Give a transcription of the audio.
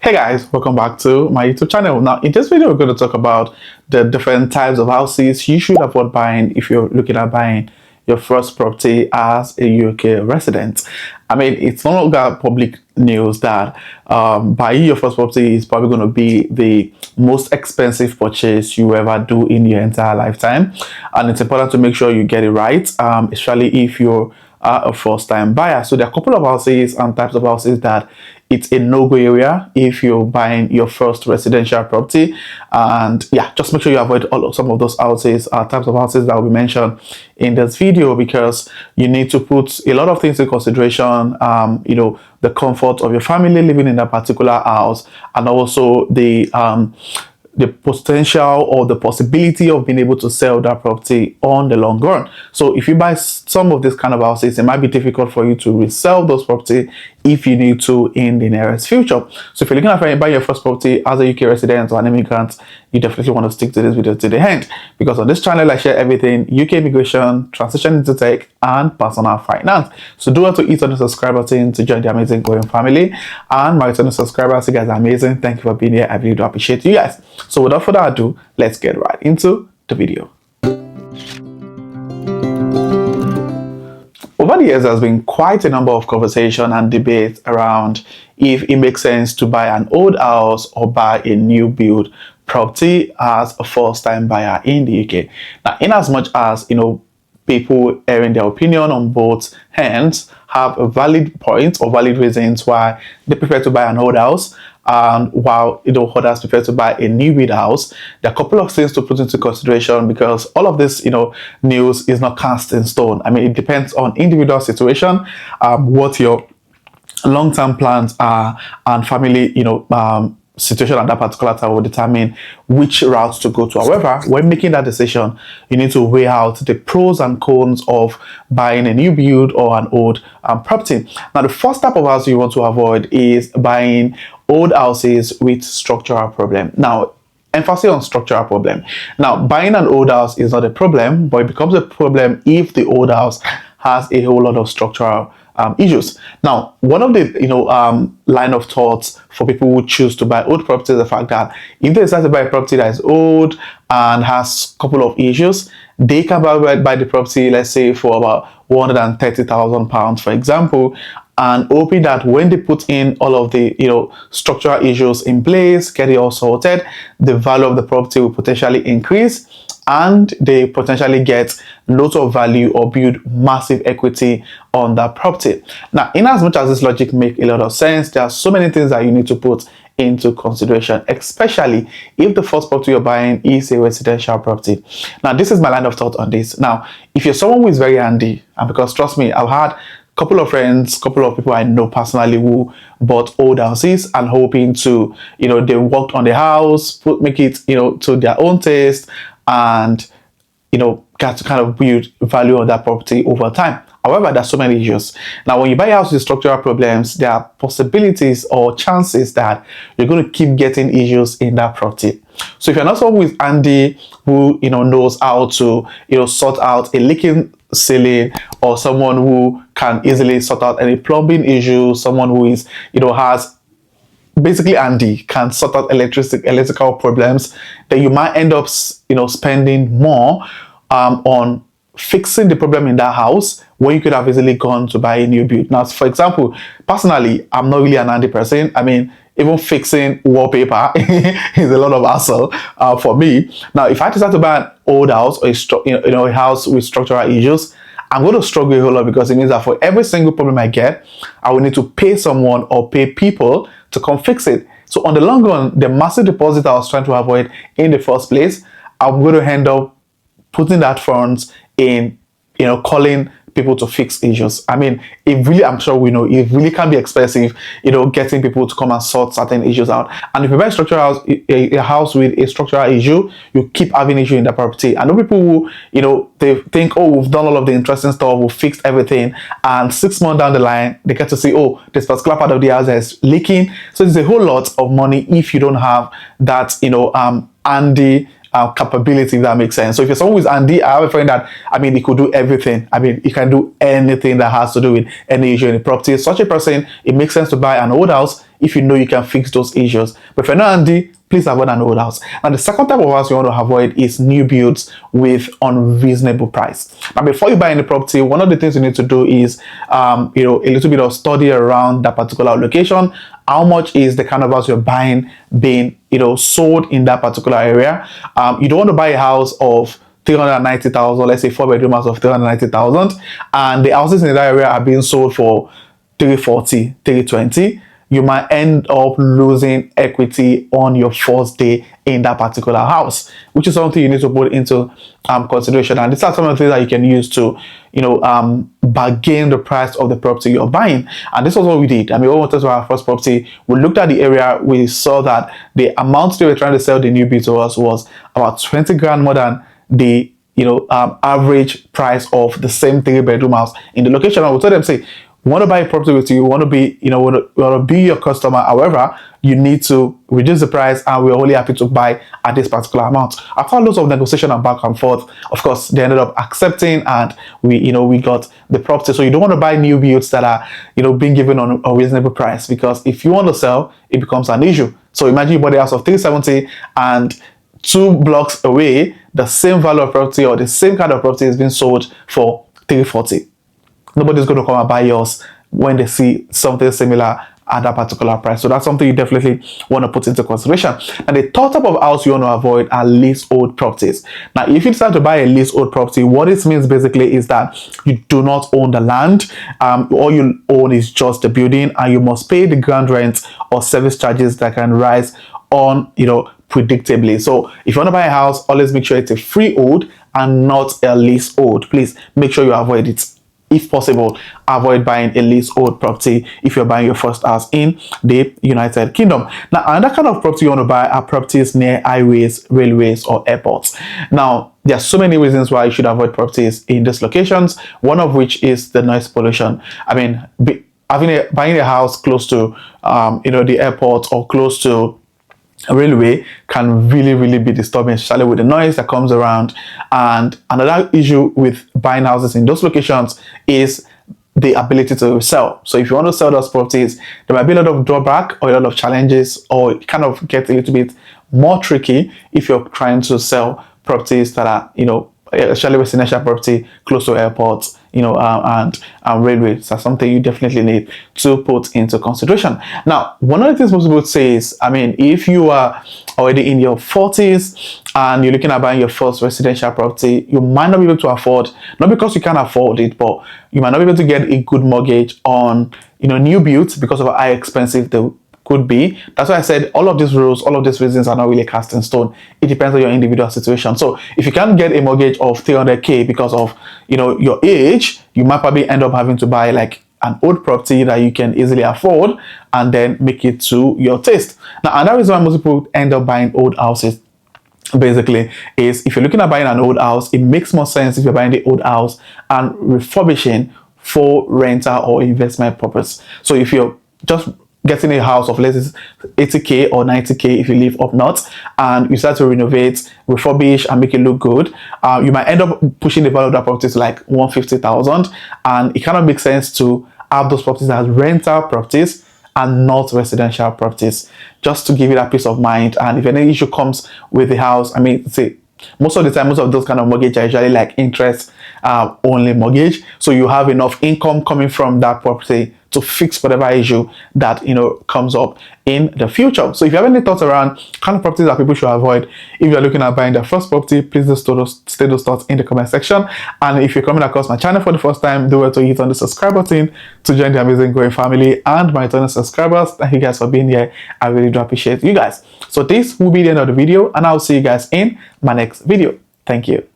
Hey guys, welcome back to my YouTube channel. Now in this video we're going to talk about the different types of houses you should avoid buying if you're looking at buying your first property as a UK resident. I mean, it's no longer public news that buying your first property is probably going to be the most expensive purchase you ever do in your entire lifetime, and it's important to make sure you get it right, especially if you're a first-time buyer. So there are a couple of houses and types of houses that it's a no-go area if you're buying your first residential property. And yeah, just make sure you avoid some of those houses, types of houses that will be mentioned in this video, because you need to put a lot of things in consideration. The comfort of your family living in that particular house, and also the potential or the possibility of being able to sell that property on the long run. So if you buy some of these kind of houses, it might be difficult for you to resell those property if you need to in the nearest future. So if you're looking at buying your first property as a UK resident or an immigrant, you definitely want to stick to this video to the end, because on this channel I share everything UK immigration, transition into tech, and personal finance. So do want to hit on the subscribe button to join the amazing growing family. And my returning subscribers, you guys are amazing. Thank you for being here. I really do appreciate you guys. So without further ado, let's get right into the video. Over the years, there's been quite a number of conversation and debate around if it makes sense to buy an old house or buy a new build property as a first-time buyer in the UK. Now, in as much as people airing their opinion on both ends have a valid point or valid reasons why they prefer to buy an old house, and while others prefer to buy a new build house, there are a couple of things to put into consideration, because all of this news is not cast in stone. I mean, it depends on individual situation, what your long-term plans are, and family situation at that particular time will determine which route to go to. However, when making that decision, you need to weigh out the pros and cons of buying a new build or an old property. Now, the first type of house you want to avoid is buying old houses with structural problem. Now, emphasis on structural problem. Now, buying an old house is not a problem, but it becomes a problem if the old house has a whole lot of structural issues. Now, one of the line of thoughts for people who choose to buy old property is the fact that if they decide to buy a property that is old and has a couple of issues, they can buy the property, let's say, for about £130,000, for example, and hoping that when they put in all of the structural issues in place, get it all sorted, the value of the property will potentially increase, and they potentially get lots of value or build massive equity on that property. Now, in as much as this logic makes a lot of sense, there are so many things that you need to put into consideration, especially if the first property you're buying is a residential property. Now, this is my line of thought on this. Now, if you're someone who is very handy, and because trust me, I've had couple of friends, couple of people I know personally who bought old houses and hoping to, they worked on the house, make it, to their own taste, and, get to kind of build value on that property over time. However, there's so many issues. Now, when you buy a house with structural problems, there are possibilities or chances that you're going to keep getting issues in that property. So if you're not someone with handy who, knows how to, sort out a leaking ceiling, or someone who can easily sort out any plumbing issue, someone who is, has basically handy, can sort out electrical problems, then you might end up, spending more on fixing the problem in that house when you could have easily gone to buy a new build. Now, for example, personally, I'm not really an handy person. I mean, even fixing wallpaper is a lot of hassle for me. Now, if I decide to buy an old house or a house with structural issues, I'm going to struggle a whole lot, because it means that for every single problem I get, I will need to pay someone or pay people to come fix it. So on the long run, the massive deposit I was trying to avoid in the first place, I'm going to end up putting that funds in, calling people to fix issues. I mean, I'm sure we know, it really can be expensive, getting people to come and sort certain issues out. And if you buy a house with a structural issue, you keep having issue in the property. And the people who, they think, oh, we've done all of the interesting stuff, we've fixed everything, and 6 months down the line, they get to see, oh, this particular part of the house is leaking. So it's a whole lot of money if you don't have that, handy capability, if that makes sense. So if you're someone who's Andy, I have a friend that, I mean, he could do everything. I mean, he can do anything that has to do with any issue in the property. Such a person, it makes sense to buy an old house if you know you can fix those issues. But if you're not Andy, please avoid an old house. And the second type of house you want to avoid is new builds with unreasonable price. Now, before you buy any property, one of the things you need to do is, a little bit of study around that particular location. How much is the kind of house you're buying being, sold in that particular area? You don't want to buy a house of 390,000, let's say 4-bedroom house of 390,000, and the houses in that area are being sold for 340, 320. You might end up losing equity on your first day in that particular house, which is something you need to put into consideration. And these are some of the things that you can use to, bargain the price of the property you're buying. And this was what we did. I mean, when we wanted to buy our first property, we looked at the area, we saw that the amount they were trying to sell the new build to us was about 20 grand more than the average price of the same 3-bedroom house in the location. And we told them, say, we want to buy a property with you, we want to be, want to be your customer. However, you need to reduce the price, and we're only happy to buy at this particular amount. After lots of negotiation and back and forth, of course, they ended up accepting, and we got the property. So you don't want to buy new builds that are, being given on a reasonable price, because if you want to sell, it becomes an issue. So imagine you bought a house of 370 and 2 blocks away, the same value of property or the same kind of property is being sold for 340. Nobody's going to come and buy yours when they see something similar at that particular price. So that's something you definitely want to put into consideration. And the third type of house you want to avoid are leasehold properties. Now, if you decide to buy a leasehold property, what it means basically is that you do not own the land. All you own is just the building, and you must pay the ground rent or service charges that can rise on, predictably. So if you want to buy a house, always make sure it's a freehold and not a leasehold. Please make sure you avoid it. If possible, avoid buying a leasehold property if you're buying your first house in the United Kingdom. Now, another kind of property you want to buy are properties near highways, railways, or airports. Now, there are so many reasons why you should avoid properties in these locations, one of which is the noise pollution. I mean, buying a house close to, the airport or close to a railway can really be disturbing, especially with the noise that comes around. And another issue with buying houses in those locations is the ability to sell. So if you want to sell those properties, there might be a lot of drawback or a lot of challenges, or it kind of gets a little bit more tricky if you're trying to sell properties that are, especially residential property close to airports, and railways. That's something you definitely need to put into consideration. Now, one of the things most people say is, I mean, if you are already in your 40s and you're looking at buying your first residential property, you might not be able to afford, not because you can't afford it, but you might not be able to get a good mortgage on, new builds because of how expensive they could be. That's why I said all of these rules, all of these reasons are not really cast in stone. It depends on your individual situation. So if you can't get a mortgage of 300k because of your age, you might probably end up having to buy like an old property that you can easily afford and then make it to your taste. Now, another reason why most people end up buying old houses basically is, if you're looking at buying an old house, it makes more sense if you're buying the old house and refurbishing for rental or investment purpose. So if you're just getting a house of, let's say, 80k or 90k if you live up north, and you start to renovate, refurbish, and make it look good, you might end up pushing the value of that property to like 150,000, and it kind of makes sense to have those properties as rental properties and not residential properties, just to give you that peace of mind. And if any issue comes with the house, I mean, say, most of the time, most of those kind of mortgage are usually like interest only mortgage, so you have enough income coming from that property to fix whatever issue that comes up in the future. So if you have any thoughts around kind of properties that people should avoid if you're looking at buying their first property, please just state those thoughts in the comment section. And if you're coming across my channel for the first time, do well to hit on the subscribe button to join the amazing growing family. And my returning subscribers, thank you guys for being here. I really do appreciate you guys. So this will be the end of the video, and I'll see you guys in my next video. Thank you.